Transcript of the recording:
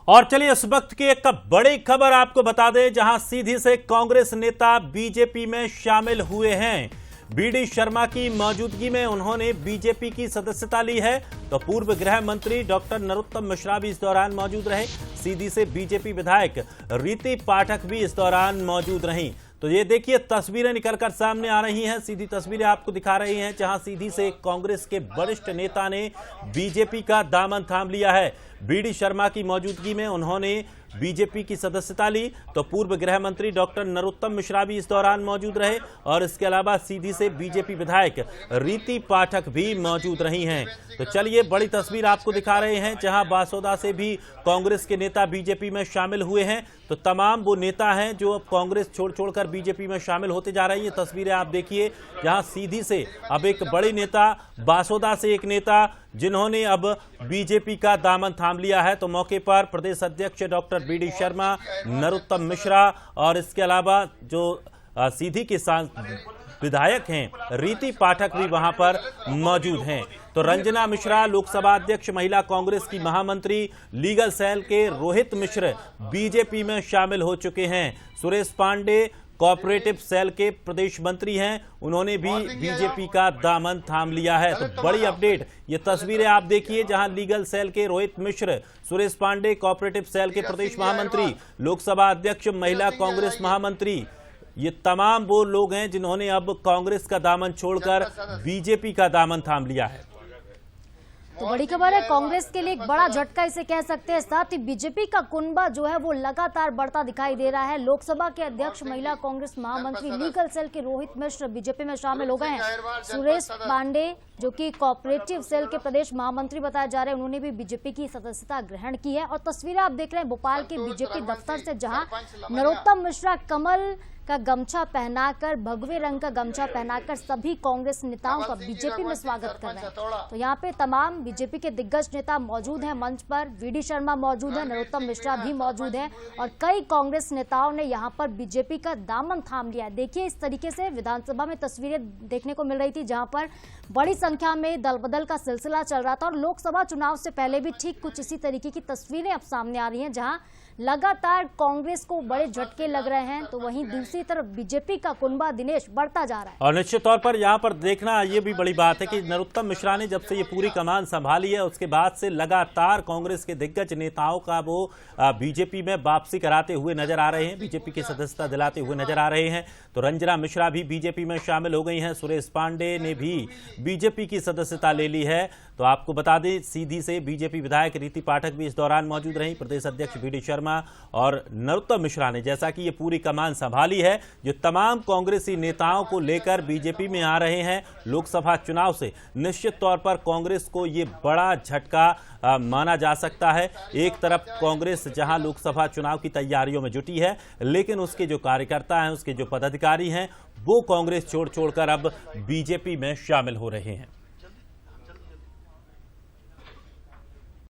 और चलिए इस वक्त की एक बड़ी खबर आपको बता दें, जहां सीधी से कांग्रेस नेता बीजेपी में शामिल हुए हैं। बीडी शर्मा की मौजूदगी में उन्होंने बीजेपी की सदस्यता ली है। तो पूर्व गृह मंत्री डॉक्टर नरोत्तम मिश्रा भी इस दौरान मौजूद रहे। सीधी से बीजेपी विधायक रीति पाठक भी इस दौरान मौजूद रहीं। तो ये देखिए तस्वीरें निकलकर सामने आ रही हैं, सीधी तस्वीरें आपको दिखा रही हैं, जहां सीधी से कांग्रेस के वरिष्ठ नेता ने बीजेपी का दामन थाम लिया है। बीडी शर्मा की मौजूदगी में उन्होंने बीजेपी की सदस्यता ली। तो पूर्व गृह मंत्री डॉक्टर नरोत्तम मिश्रा भी इस दौरान मौजूद रहे और इसके अलावा सीधी से बीजेपी विधायक रीति पाठक भी मौजूद रही हैं। तो चलिए बड़ी तस्वीर आपको दिखा रहे हैं, जहां बासोदा से भी कांग्रेस के नेता बीजेपी में शामिल हुए हैं। तो तमाम वो नेता हैं जो अब कांग्रेस छोड़कर बीजेपी में शामिल होते जा रही है। तस्वीरें आप देखिए, जहां सीधी से अब एक बड़ी नेता, बासोदा से एक नेता जिन्होंने अब बीजेपी का दामन थाम लिया है। तो मौके पर प्रदेश अध्यक्ष डॉक्टर बीडी शर्मा, नरोत्तम मिश्रा और इसके अलावा जो सीधी के विधायक हैं रीति पाठक भी वहां पर मौजूद हैं। तो रंजना मिश्रा लोकसभा अध्यक्ष महिला कांग्रेस की महामंत्री, लीगल सेल के रोहित मिश्र बीजेपी में शामिल हो चुके हैं। सुरेश पांडे कोऑपरेटिव सेल के प्रदेश मंत्री हैं, उन्होंने भी बीजेपी का दामन थाम लिया है। तो बड़ी अपडेट, ये तस्वीरें आप देखिए, जहां लीगल सेल के रोहित मिश्र, सुरेश पांडे कोऑपरेटिव सेल के प्रदेश महामंत्री, लोकसभा अध्यक्ष महिला कांग्रेस महामंत्री, ये तमाम वो लोग हैं जिन्होंने अब कांग्रेस का दामन छोड़कर बीजेपी का दामन थाम लिया है। तो बड़ी खबर है, कांग्रेस के लिए एक बड़ा झटका इसे कह सकते हैं। साथ ही बीजेपी का कुनबा जो है वो लगातार बढ़ता दिखाई दे रहा है। लोकसभा के अध्यक्ष महिला कांग्रेस महामंत्री, लीगल सेल के रोहित मिश्र बीजेपी में शामिल हो गए हैं। सुरेश पांडे जो कि कोऑपरेटिव सेल के प्रदेश महामंत्री बताए जा रहे हैं, उन्होंने भी बीजेपी की सदस्यता ग्रहण की है। और तस्वीरें आप देख रहे हैं भोपाल के बीजेपी दफ्तर से, जहां नरोत्तम मिश्रा कमल का गमछा पहनाकर, भगवे रंग का गमछा पहनाकर सभी कांग्रेस नेताओं का बीजेपी में स्वागत कर रहे हैं। तो यहाँ पे तमाम बीजेपी के दिग्गज नेता मौजूद हैं मंच पर। बीडी शर्मा मौजूद है, नरोत्तम मिश्रा भी मौजूद है और कई कांग्रेस नेताओं ने यहाँ पर बीजेपी का दामन थाम लिया है। देखिए इस तरीके से विधानसभा में तस्वीरें देखने को मिल रही थी, जहाँ पर बड़ी संख्या में दल बदल का सिलसिला चल रहा था। और लोकसभा चुनाव से पहले भी ठीक कुछ इसी तरीके की तस्वीरें अब सामने आ रही हैं, जहां लगातार कांग्रेस को बड़े झटके लग रहे हैं। तो वहीं दूसरी तरफ बीजेपी का कुनबा दिनेश बढ़ता जा रहा है। और निश्चित तौर पर यहाँ पर देखना ये भी बड़ी बात है कि नरोत्तम मिश्रा ने जब से ये पूरी कमान संभाली है, उसके बाद से लगातार कांग्रेस के दिग्गज नेताओं का वो बीजेपी में वापसी कराते हुए नजर आ रहे हैं, बीजेपी की सदस्यता दिलाते हुए नजर आ रहे हैं। तो रंजना मिश्रा भी बीजेपी में शामिल हो गई हैं। सुरेश पांडे ने भी बीजेपी की सदस्यता ले ली है। तो आपको बता दें, सीधी से बीजेपी विधायक रीति पाठक भी इस दौरान मौजूद रही। प्रदेश अध्यक्ष बीडी शर्मा और नरोत्तम मिश्रा ने, जैसा कि ये पूरी कमान संभाली है, जो तमाम कांग्रेसी नेताओं को लेकर बीजेपी में आ रहे हैं लोकसभा चुनाव से, निश्चित तौर पर कांग्रेस को ये बड़ा झटका माना जा सकता है। एक तरफ कांग्रेस जहां लोकसभा चुनाव की तैयारियों में जुटी है, लेकिन उसके जो कार्यकर्ता हैं, उसके जो पदाधिकारी हैं, वो कांग्रेस छोड़कर अब बीजेपी में शामिल हो रहे हैं।